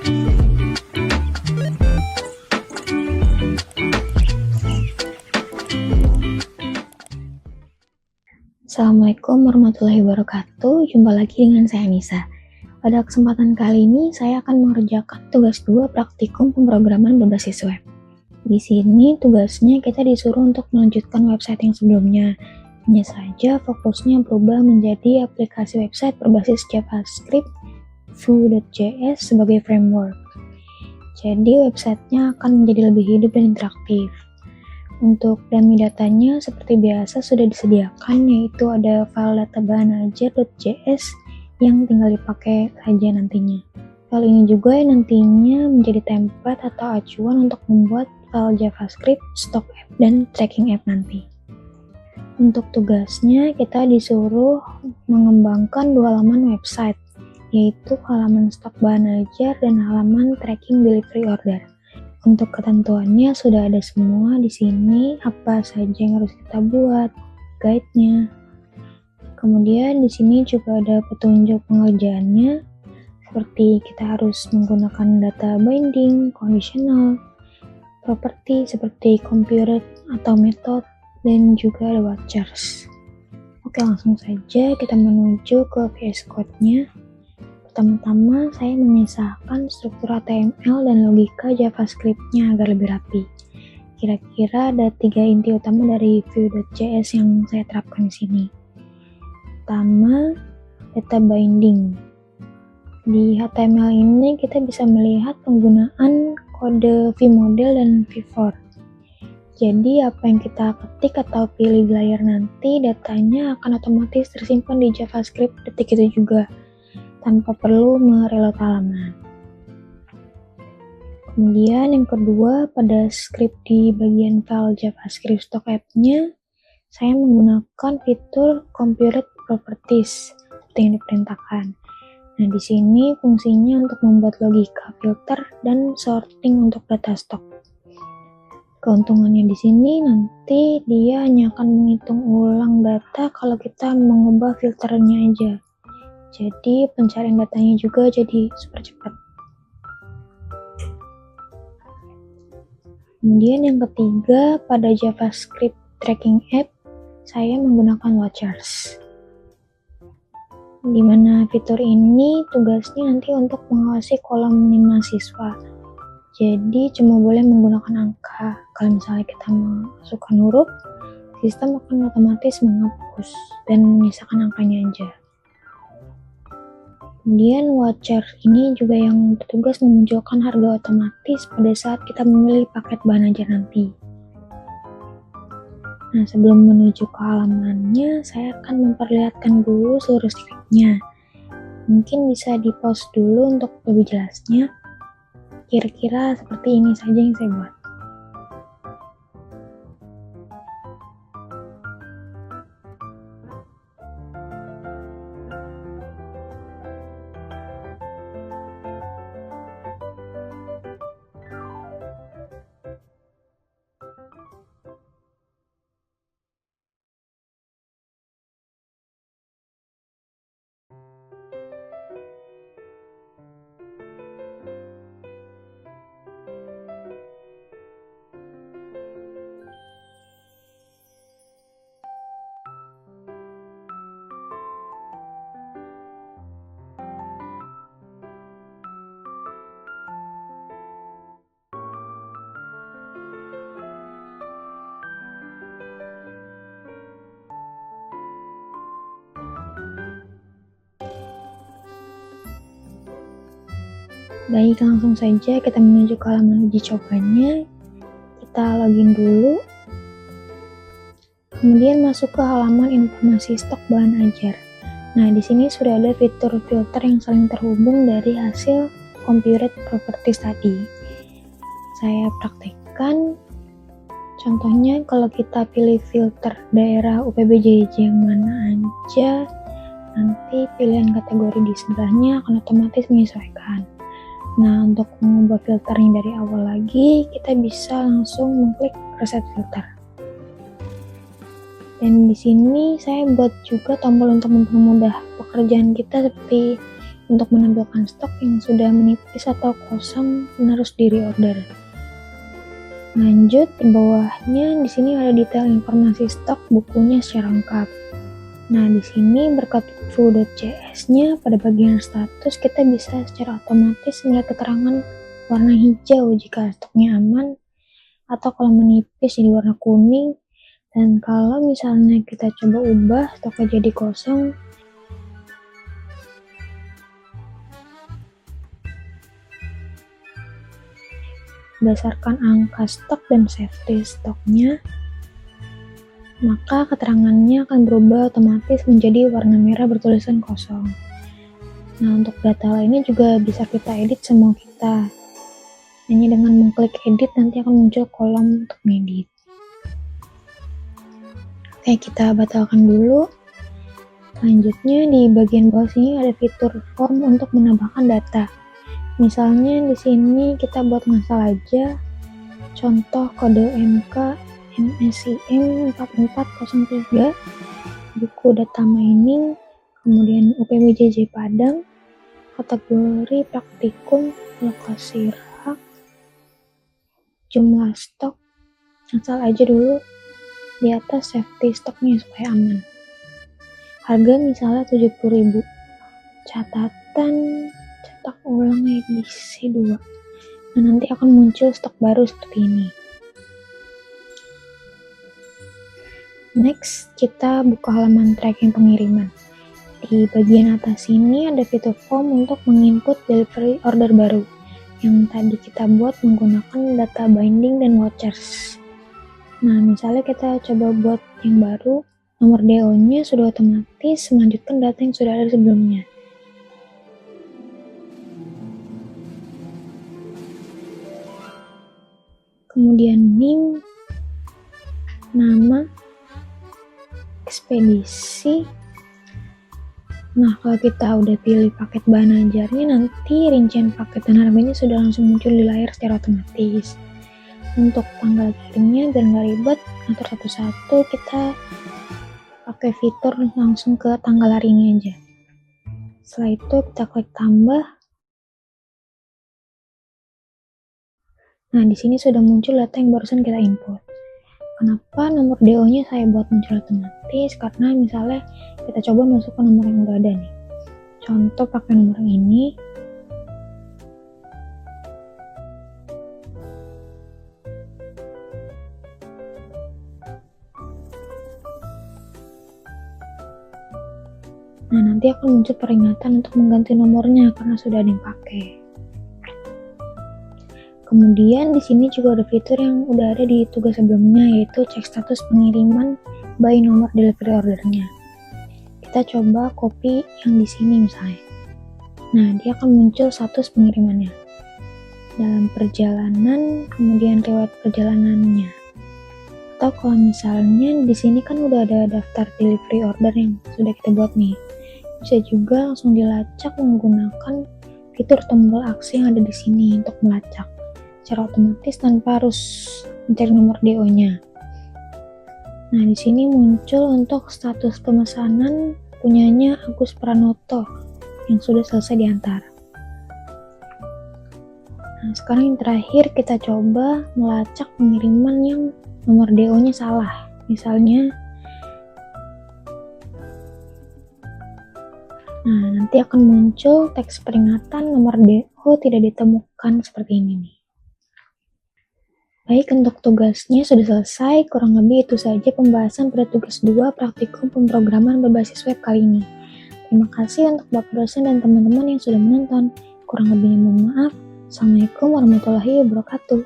Assalamualaikum warahmatullahi wabarakatuh. Jumpa lagi dengan saya Nisa. Pada kesempatan kali ini saya akan mengerjakan tugas 2 praktikum pemrograman berbasis web. Di sini tugasnya kita disuruh untuk melanjutkan website yang sebelumnya. Hanya saja fokusnya berubah menjadi aplikasi website berbasis JavaScript Vue.js sebagai framework. Jadi websitenya akan menjadi lebih hidup dan interaktif. Untuk dummy datanya seperti biasa sudah disediakan, yaitu ada file data bahan aja.js yang tinggal dipakai saja nantinya. File ini juga yang nantinya menjadi template atau acuan untuk membuat file JavaScript, stock app, dan tracking app nanti. Untuk tugasnya kita disuruh mengembangkan 2 halaman website, yaitu halaman stok bahan ajar dan halaman tracking delivery order. Untuk ketentuannya sudah ada semua di sini, apa saja yang harus kita buat, guide-nya. Kemudian di sini juga ada petunjuk pengerjaannya, seperti kita harus menggunakan data binding, conditional, property seperti computed atau method, dan juga ada watchers. Oke, langsung saja kita menuju ke VS Code-nya. Pertama-tama saya memisahkan struktur HTML dan logika JavaScript-nya agar lebih rapi. Kira-kira ada 3 inti utama dari Vue.js yang saya terapkan di sini. Pertama, data binding. Di HTML ini kita bisa melihat penggunaan kode vModel dan v-for. Jadi apa yang kita ketik atau pilih di layar nanti, datanya akan otomatis tersimpan di JavaScript detik itu juga, tanpa perlu mereload halaman. Kemudian yang kedua, pada script di bagian file JavaScript stock app-nya, saya menggunakan fitur computed properties seperti yang diperintahkan. Nah, di sini fungsinya untuk membuat logika filter dan sorting untuk data stok. Keuntungannya di sini nanti dia hanya akan menghitung ulang data kalau kita mengubah filternya aja. Jadi pencarian datanya juga jadi super cepat. Kemudian yang ketiga, pada JavaScript tracking app, saya menggunakan watchers. Dimana fitur ini tugasnya nanti untuk mengawasi kolom mahasiswa. Jadi cuma boleh menggunakan angka. Kalau misalnya kita masukkan huruf, sistem akan otomatis menghapus dan menyisakan angkanya aja. Kemudian watcher ini juga yang bertugas memunculkan harga otomatis pada saat kita memilih paket bahan ajar nanti. Nah, sebelum menuju ke halamannya, saya akan memperlihatkan dulu seluruh script-nya. Mungkin bisa di-pause dulu untuk lebih jelasnya. Kira-kira seperti ini saja yang saya buat. Baik, langsung saja kita menuju ke halaman uji cobanya. Kita login dulu. Kemudian masuk ke halaman informasi stok bahan ajar. Nah, di sini sudah ada fitur filter yang saling terhubung dari hasil computed properties tadi. Saya praktekkan. Contohnya kalau kita pilih filter daerah UPBJJ yang mana aja, nanti pilihan kategori di sebelahnya akan otomatis menyesuaikan. Nah, untuk mengubah filternya dari awal lagi, kita bisa langsung mengklik reset filter. Dan di sini saya buat juga tombol untuk mempermudah pekerjaan kita seperti untuk menampilkan stok yang sudah menipis atau kosong dan harus di-reorder. Lanjut, di bawahnya di sini ada detail informasi stok bukunya secara lengkap. Nah, di sini berkat info.cs-nya pada bagian status kita bisa secara otomatis melihat keterangan warna hijau jika stoknya aman, atau kalau menipis jadi warna kuning. Dan kalau misalnya kita coba ubah stoknya jadi kosong, berdasarkan angka stok dan safety stoknya, maka keterangannya akan berubah otomatis menjadi warna merah bertulisan kosong. Nah, untuk data lainnya juga bisa kita edit semau kita. Hanya dengan mengklik edit nanti akan muncul kolom untuk ngedit. Oke, kita batalkan dulu. Selanjutnya di bagian bawah sini ada fitur form untuk menambahkan data. Misalnya di sini kita buat ngasal aja, contoh kode MK MSIM 4403, buku data mining, kemudian UPWJJ Padang, kategori praktikum, lokasi rak, jumlah stok, ngasal aja dulu di atas safety stoknya supaya aman. Harga misalnya 70.000, catatan cetak ulang edisi 2. Nah, nanti akan muncul stok baru seperti ini. Next, kita buka halaman tracking pengiriman. Di bagian atas ini ada fitur form untuk menginput delivery order baru yang tadi kita buat menggunakan data binding dan vouchers. Nah, misalnya kita coba buat yang baru, nomor DO-nya sudah otomatis melanjutkan data yang sudah ada sebelumnya. Kemudian NIM, nama, ekspedisi. Nah, kalau kita udah pilih paket bahan ajarnya, nanti rincian paket dan harganya sudah langsung muncul di layar secara otomatis. Untuk tanggal kirimnya biar nggak ribet, atur satu-satu, kita pakai fitur langsung ke tanggal hari ini aja. Setelah itu kita klik tambah. Nah, di sini sudah muncul data yang barusan kita input. Kenapa nomor DO-nya saya buat muncul otomatis? Karena misalnya kita coba masuk ke nomor yang udah ada nih. Contoh pakai nomor ini. Nah, nanti akan muncul peringatan untuk mengganti nomornya karena sudah ada yang pakai. Kemudian di sini juga ada fitur yang udah ada di tugas sebelumnya, yaitu cek status pengiriman by nomor delivery ordernya. Kita coba copy yang di sini misalnya. Nah, dia akan muncul status pengirimannya. Dalam perjalanan, kemudian riwayat perjalanannya. Atau kalau misalnya di sini kan udah ada daftar delivery order yang sudah kita buat nih. Bisa juga langsung dilacak menggunakan fitur tombol aksi yang ada di sini untuk melacak secara otomatis tanpa harus mencari nomor DO-nya. Nah, di sini muncul untuk status pemesanan punyanya Agus Pranoto yang sudah selesai diantar. Nah, sekarang yang terakhir kita coba melacak pengiriman yang nomor DO-nya salah. Misalnya, nah nanti akan muncul teks peringatan nomor DO tidak ditemukan seperti ini nih. Baik, untuk tugasnya sudah selesai, kurang lebih itu saja pembahasan pada tugas 2 praktikum pemrograman berbasis web kali ini. Terima kasih untuk Bapak dosen dan teman-teman yang sudah menonton. Kurang lebihnya mohon maaf. Assalamualaikum warahmatullahi wabarakatuh.